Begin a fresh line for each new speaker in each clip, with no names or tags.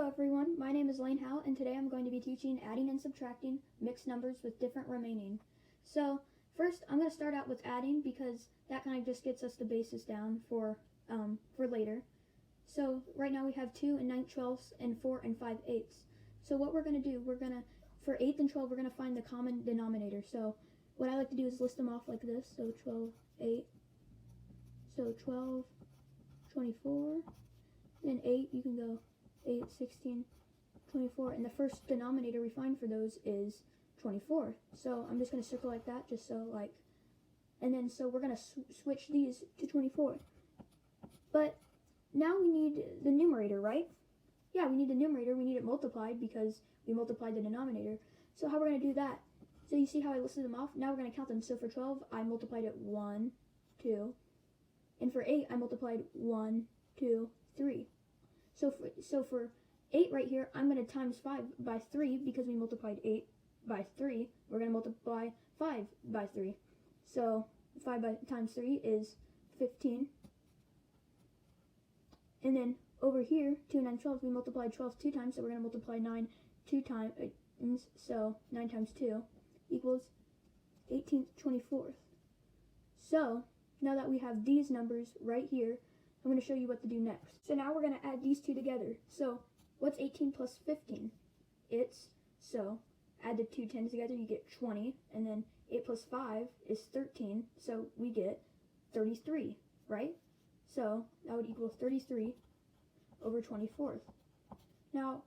everyone, my name is Lane Howe, and today I'm going to be teaching adding and subtracting mixed numbers with different remaining. So first I'm going to start out with adding because that kind of just gets us the basis down for later. So right now we have 2 and 9/12 and 4 and 5/8. So what we're going to do, for 8 and 12 we're going to find the common denominator. So what I like to do is list them off like this. So 12, 8, so 12, 24, then 8, you can go 8, 16, 24, and the first denominator we find for those is 24. So I'm just going to circle like that, just so like, and then so we're going to switch these to 24. But now we need the numerator, right? Yeah, we need the numerator. We need it multiplied because we multiplied the denominator. So how we're going to do that? So you see how I listed them off? Now we're going to count them. So for 12, I multiplied it 1, 2, and for 8, I multiplied 1, 2, 3. So for 8 right here, I'm going to times 5 by 3 because we multiplied 8 by 3. We're going to multiply 5 by 3. So 5 times 3 is 15. And then over here, 2, 9, 12, we multiplied 12 2 times, so we're going to multiply 9 2 times. So 9 times 2 equals 18th 24th. So now that we have these numbers right here, I'm going to show you what to do next. So now we're going to add these two together. So what's 18 plus 15? So add the two 10s together, you get 20, and then 8 plus 5 is 13, so we get 33, right? So that would equal 33 over 24th. Now,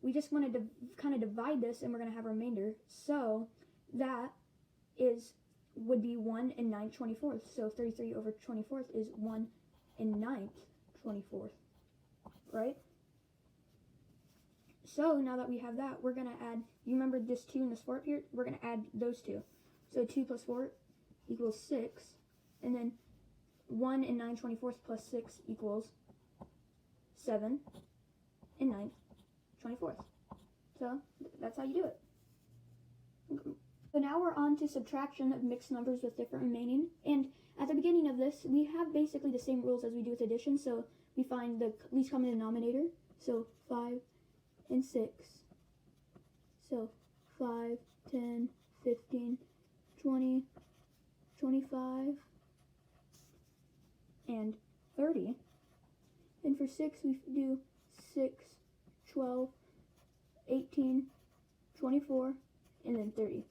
we just wanted to kind of divide this, and we're going to have a remainder. So that would be 1 and 9 24th. So 33 over 24th is 1 and 9th 24th, right? So now that we have that, we're going to add, you remember this 2 and this 4 up here? We're going to add those two. So 2 plus 4 equals 6, and then 1 and 9 24th plus 6 equals 7 and 9 24th. So that's how you do it. So now we're on to subtraction of mixed numbers with different remaining. And at the beginning of this, we have basically the same rules as we do with addition. So we find the least common denominator. So 5 and 6. So 5, 10, 15, 20, 25, and 30. And for 6, we do 6, 12, 18, 24, and then 30.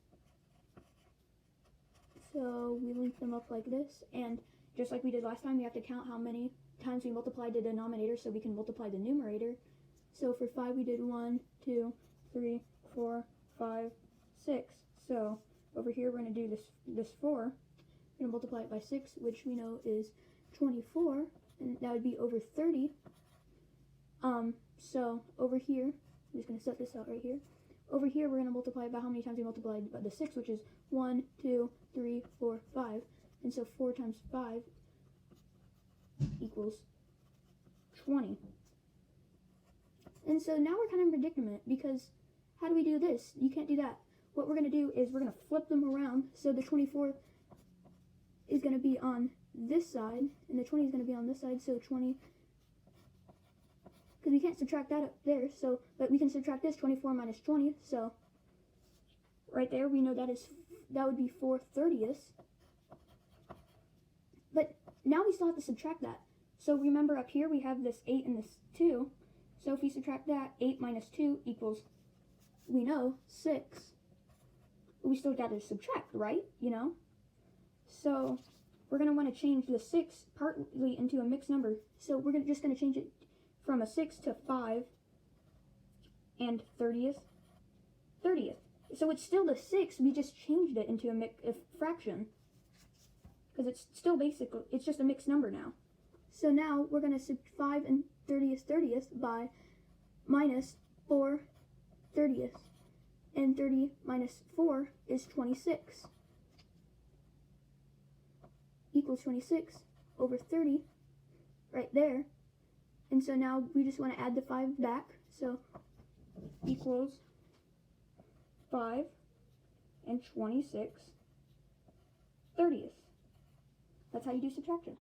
So we link them up like this, and just like we did last time, we have to count how many times we multiplied the denominator so we can multiply the numerator. So for 5, we did 1, 2, 3, 4, 5, 6. So over here, we're going to do this 4. We're going to multiply it by 6, which we know is 24, and that would be over 30. So over here, I'm just going to set this out right here. Over here, we're going to multiply it by how many times we multiplied by the 6, which is 1, 2, 3, 4, 5. And so 4 times 5 equals 20. And so now we're kind of in a predicament, because how do we do this? You can't do that. What we're going to do is we're going to flip them around. So the 24 is going to be on this side, and the 20 is going to be on this side. So 20, because we can't subtract that up there, so, but we can subtract this, 24 minus 20, so right there we know that would be 4/30. But now we still have to subtract that. So remember up here we have this 8 and this 2, so if we subtract that, 8 minus 2 equals, we know, 6. But we still got to subtract, right? You know? So we're going to want to change the 6 partly into a mixed number. So we're just going to change it from a 6 to 5 and 30th. So it's still the 6, we just changed it into a fraction. Because it's still basically, it's just a mixed number now. So now we're going to sub 5 and 30th by minus 4 30th. And 30 minus 4 is 26. Equals 26 over 30, right there. And so now we just want to add the 5 back. So equals 5 and 26 30th. That's how you do subtraction.